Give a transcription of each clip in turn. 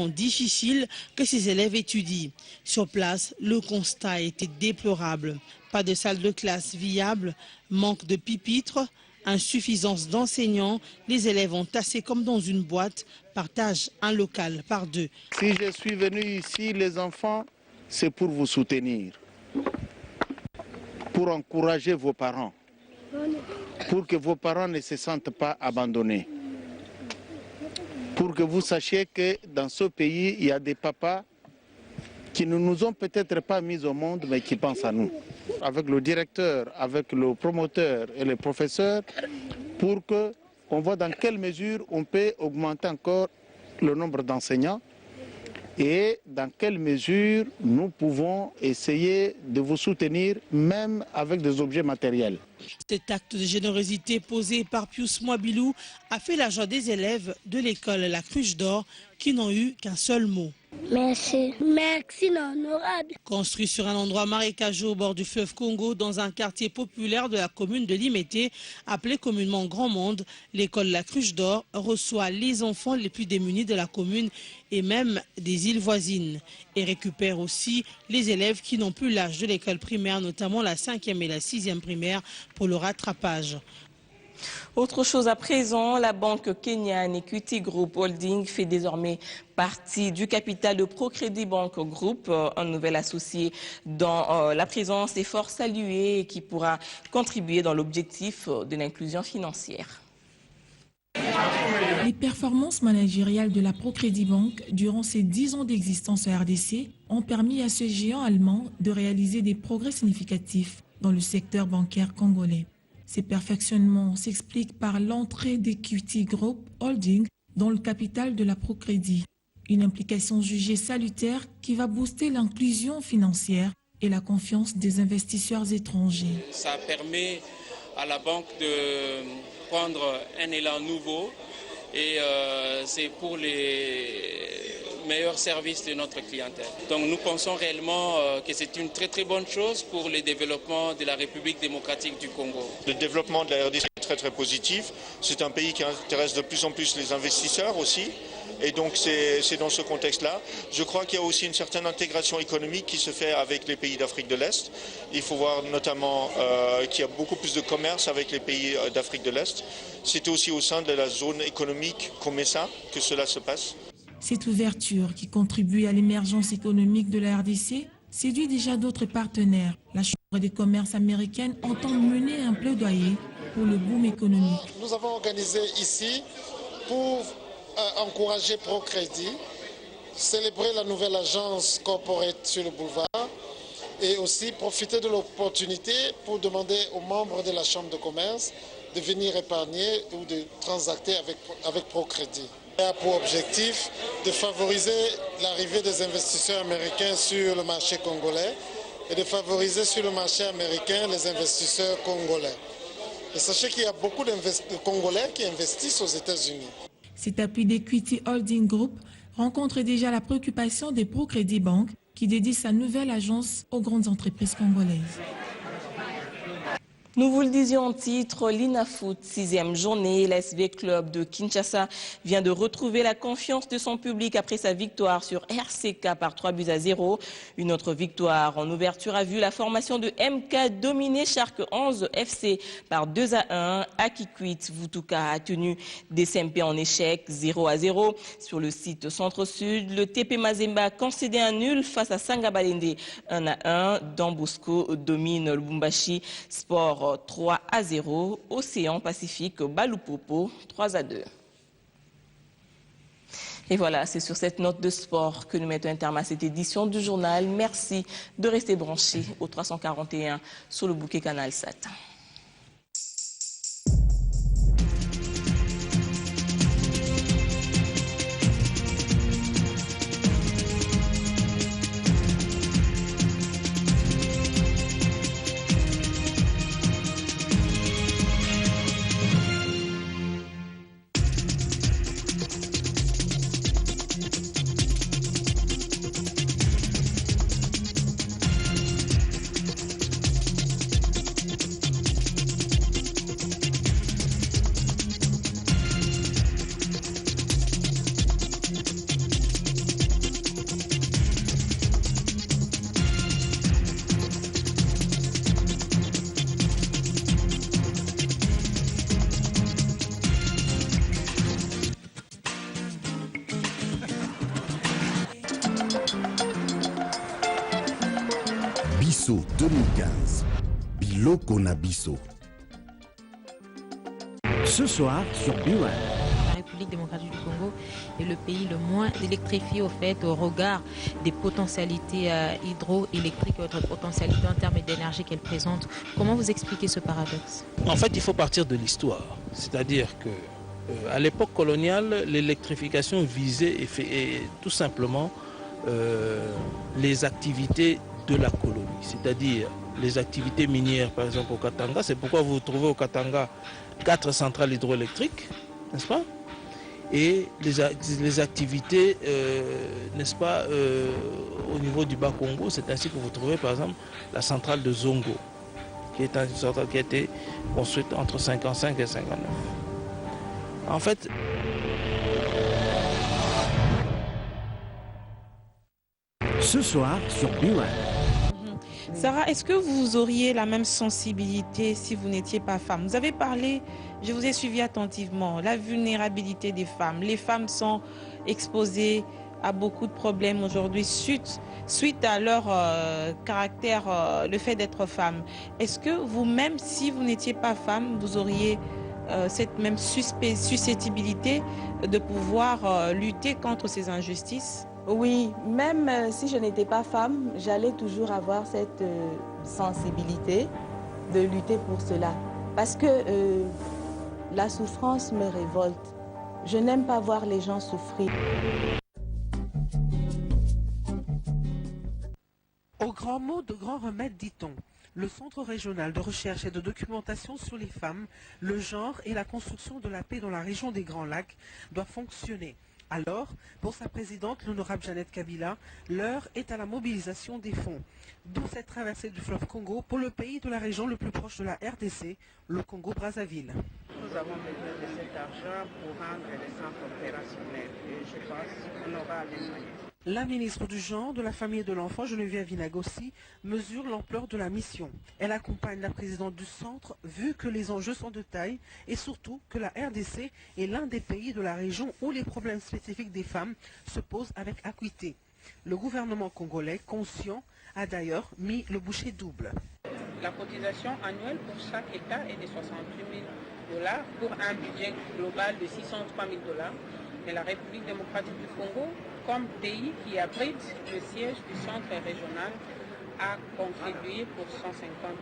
difficile que ces élèves étudient. Sur place, le constat était déplorable. Pas de salle de classe viable, manque de pupitres, insuffisance d'enseignants. Les élèves ont tassé comme dans une boîte, partagent un local par deux. Si je suis venu ici, les enfants, c'est pour vous soutenir, pour encourager vos parents, pour que vos parents ne se sentent pas abandonnés. Pour que vous sachiez que dans ce pays, il y a des papas qui ne nous ont peut-être pas mis au monde, mais qui pensent à nous. Avec le directeur, avec le promoteur et les professeurs, pour qu'on voit dans quelle mesure on peut augmenter encore le nombre d'enseignants et dans quelle mesure nous pouvons essayer de vous soutenir, même avec des objets matériels. Cet acte de générosité posé par Pius Mwabilou a fait la joie des élèves de l'école La Cruche d'Or qui n'ont eu qu'un seul mot. Merci. Merci, l'honorable. Construit sur un endroit marécageux au bord du fleuve Congo, dans un quartier populaire de la commune de Limete, appelé communément Grand Monde, l'école La Cruche d'Or reçoit les enfants les plus démunis de la commune et même des îles voisines. Et récupère aussi les élèves qui n'ont plus l'âge de l'école primaire, notamment la 5e et la 6e primaire, pour le rattrapage. Autre chose à présent, la banque kenyane Equity Group Holding fait désormais partie du capital de Procrédit Bank Group, un nouvel associé dans la présence est fort salué et qui pourra contribuer dans l'objectif de l'inclusion financière. Les performances managériales de la Procrédit Bank durant ses 10 ans d'existence à RDC ont permis à ce géant allemand de réaliser des progrès significatifs dans le secteur bancaire congolais. Ces perfectionnements s'expliquent par l'entrée d'Equity Group Holding dans le capital de la Procrédit. Une implication jugée salutaire qui va booster l'inclusion financière et la confiance des investisseurs étrangers. Ça permet à la banque de prendre un élan nouveau et c'est pour les meilleurs services de notre clientèle. Donc nous pensons réellement que c'est une très bonne chose pour le développement de la République démocratique du Congo. Le développement de la RDC est très positif. C'est un pays qui intéresse de plus en plus les investisseurs aussi. Et donc c'est dans ce contexte-là. Je crois qu'il y a aussi une certaine intégration économique qui se fait avec les pays d'Afrique de l'Est. Il faut voir notamment qu'il y a beaucoup plus de commerce avec les pays d'Afrique de l'Est. C'est aussi au sein de la zone économique COMESA que cela se passe. Cette ouverture qui contribue à l'émergence économique de la RDC séduit déjà d'autres partenaires. La Chambre des commerces américaine entend mener un plaidoyer pour le boom économique. Nous avons organisé ici pour encourager Procrédit, célébrer la nouvelle agence corporate sur le boulevard et aussi profiter de l'opportunité pour demander aux membres de la Chambre de commerce de venir épargner ou de transacter avec Procrédit. Il a pour objectif de favoriser l'arrivée des investisseurs américains sur le marché congolais et de favoriser sur le marché américain les investisseurs congolais. Et sachez qu'il y a beaucoup de Congolais qui investissent aux États-Unis. Cet appui d'Equity Holding Group rencontre déjà la préoccupation des Procrédit Bank qui dédie sa nouvelle agence aux grandes entreprises congolaises. Nous vous le disions en titre, l'INAFoot, 6e journée, l'ASV Club de Kinshasa vient de retrouver la confiance de son public après sa victoire sur RCK par 3-0. Une autre victoire en ouverture a vu la formation de MK dominer Shark 11 FC par 2-1. Akikwit Vutuka a tenu DCMP en échec 0-0. Sur le site Centre-Sud, le TP Mazemba concédé un nul face à Sangabalende 1-1. Dambosco domine Lubumbashi Sport 3-0, Océan Pacifique Balupopo 3-2. Et voilà, c'est sur cette note de sport que nous mettons un terme à cette édition du journal. Merci de rester branchés au 341 sur le bouquet Canal 7. Nabiso 2015. Biloko Nabiso. Ce soir sur B1. La République démocratique du Congo est le pays le moins électrifié au fait au regard des potentialités hydroélectriques et autres potentialités en termes d'énergie qu'elle présente. Comment vous expliquez ce paradoxe? En fait, il faut partir de l'histoire. C'est-à-dire que à l'époque coloniale, l'électrification visait et tout simplement les activités de la colonie, c'est-à-dire les activités minières, par exemple au Katanga. C'est pourquoi vous trouvez au Katanga 4 centrales hydroélectriques, n'est-ce pas? Et les activités, n'est-ce pas, au niveau du Bas-Congo, c'est ainsi que vous trouvez par exemple la centrale de Zongo, qui est une centrale qui a été construite entre 55 et 59. En fait, ce soir sur B1. Sarah, est-ce que vous auriez la même sensibilité si vous n'étiez pas femme? Vous avez parlé, je vous ai suivi attentivement, la vulnérabilité des femmes. Les femmes sont exposées à beaucoup de problèmes aujourd'hui suite à leur caractère, le fait d'être femme. Est-ce que vous-même, si vous n'étiez pas femme, vous auriez cette même susceptibilité de pouvoir lutter contre ces injustices? Oui, même si je n'étais pas femme, j'allais toujours avoir cette sensibilité de lutter pour cela. Parce que la souffrance me révolte. Je n'aime pas voir les gens souffrir. Au grand mot de grand remède, dit-on. Le Centre régional de recherche et de documentation sur les femmes, le genre et la construction de la paix dans la région des Grands Lacs doit fonctionner. Alors, pour sa présidente, l'honorable Jeannette Kabila, l'heure est à la mobilisation des fonds. D'où cette traversée du fleuve Congo pour le pays de la région le plus proche de la RDC, le Congo-Brazzaville. Nous avons besoin de cet argent pour rendre les centres opérationnels et je pense qu'on aura les moyens. La ministre du Genre, de la Famille et de l'Enfant, Geneviève Vinagossi, mesure l'ampleur de la mission. Elle accompagne la présidente du centre, vu que les enjeux sont de taille et surtout que la RDC est l'un des pays de la région où les problèmes spécifiques des femmes se posent avec acuité. Le gouvernement congolais, conscient, a d'ailleurs mis le bouchée double. La cotisation annuelle pour chaque État est de 68 000 $ pour un budget global de 603 000 $. Et la République démocratique du Congo, comme pays qui abrite le siège du centre régional, a contribué pour 150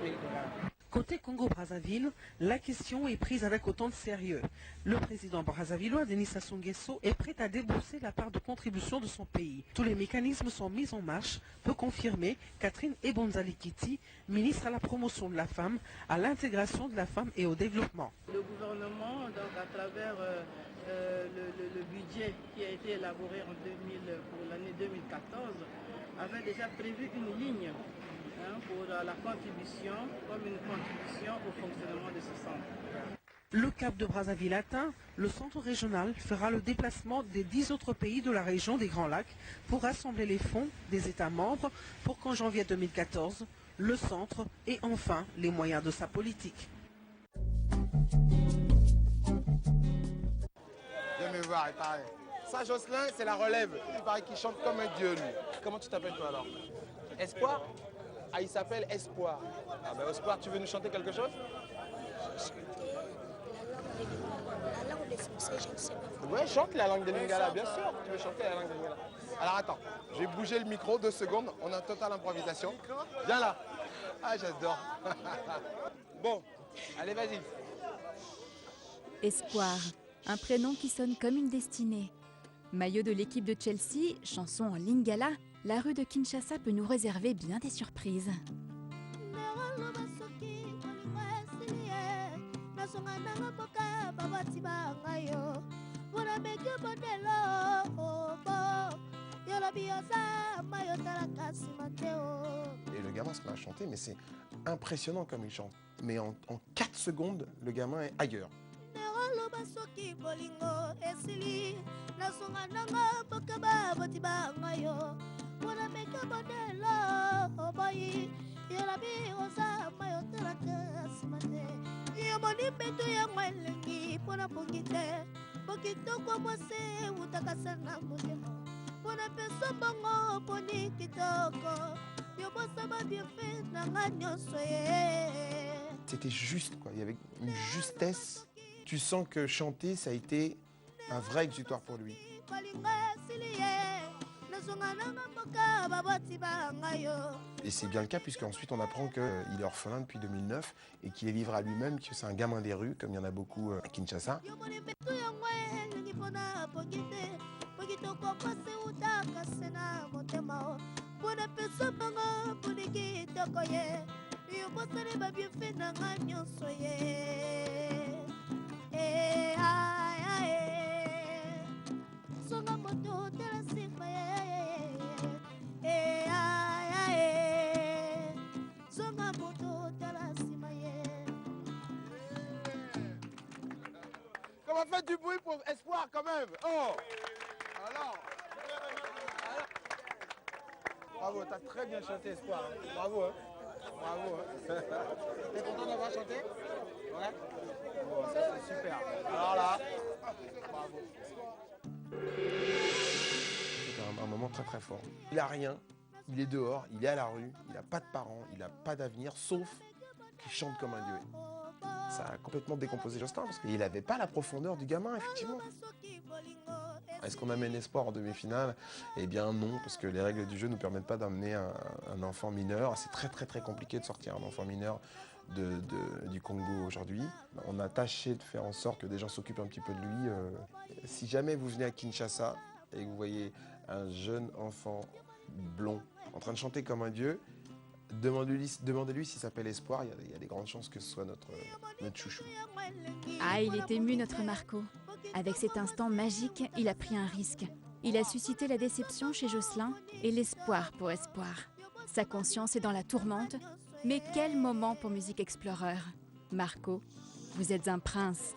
000 $. Côté Congo-Brazzaville, la question est prise avec autant de sérieux. Le président brazzavillois, Denis Sassou Nguesso, est prêt à débourser la part de contribution de son pays. Tous les mécanismes sont mis en marche, peut confirmer Catherine Ebonzali Kiti, ministre à la promotion de la femme, à l'intégration de la femme et au développement. Le gouvernement, donc, à travers le budget qui a été élaboré pour l'année 2014, avait déjà prévu une ligne pour la contribution, comme une contribution au fonctionnement de ce centre. Le cap de Brazzaville atteint, le centre régional fera le déplacement des 10 autres pays de la région des Grands Lacs pour rassembler les fonds des États membres pour qu'en janvier 2014, le centre ait enfin les moyens de sa politique. Viens me voir, il paraît. Ça, Jocelyn, c'est la relève. Il paraît qu'il chante comme un dieu, lui. Comment tu t'appelles, toi, alors? Espoir? Ah, il s'appelle Espoir. Ah, ben, Espoir, tu veux nous chanter quelque chose? La langue des Français, je ne sais pas. Ouais, chante la langue des Lingala, bien sûr. Tu veux chanter la langue des Lingala. Alors, attends, je vais bouger le micro 2 secondes. On a totale improvisation. Viens là. Ah, j'adore. Bon, allez, vas-y. Espoir, un prénom qui sonne comme une destinée. Maillot de l'équipe de Chelsea, chanson en lingala, la rue de Kinshasa peut nous réserver bien des surprises. Et le gamin se met à chanter, mais c'est impressionnant comme il chante. Mais en 4 secondes, le gamin est ailleurs. C'était juste, quoi. Il y avait une justesse. Tu sens que chanter, ça a été un vrai exutoire pour lui. Et c'est bien le cas, puisqu'ensuite on apprend qu'il est orphelin depuis 2009 et qu'il est livré à lui-même, que c'est un gamin des rues, comme il y en a beaucoup à Kinshasa. On va faire du bruit pour Espoir quand même. Oh alors. Bravo, t'as très bien chanté Espoir. Bravo, hein. Bravo. Hein. T'es content d'avoir chanté? Ouais. Bon, ça c'est super. Alors là, bravo. C'est un moment très très fort. Il a rien, il est dehors, il est à la rue, il n'a pas de parents, il n'a pas d'avenir, sauf qu'il chante comme un dieu. Ça a complètement décomposé Jocelyn parce qu'il n'avait pas la profondeur du gamin, effectivement. Est-ce qu'on amène Espoir en demi-finale? Eh bien non, parce que les règles du jeu ne nous permettent pas d'amener un enfant mineur. C'est très très très compliqué de sortir un enfant mineur du Congo aujourd'hui. On a tâché de faire en sorte que des gens s'occupent un petit peu de lui. Si jamais vous venez à Kinshasa et que vous voyez un jeune enfant blond en train de chanter comme un dieu, demandez-lui s'il s'appelle Espoir. Il y a des grandes chances que ce soit notre chouchou. Ah, il est ému, notre Marco. Avec cet instant magique, il a pris un risque. Il a suscité la déception chez Jocelyn et l'espoir pour Espoir. Sa conscience est dans la tourmente. Mais quel moment pour Music Explorer. Marco, vous êtes un prince.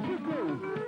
Chico.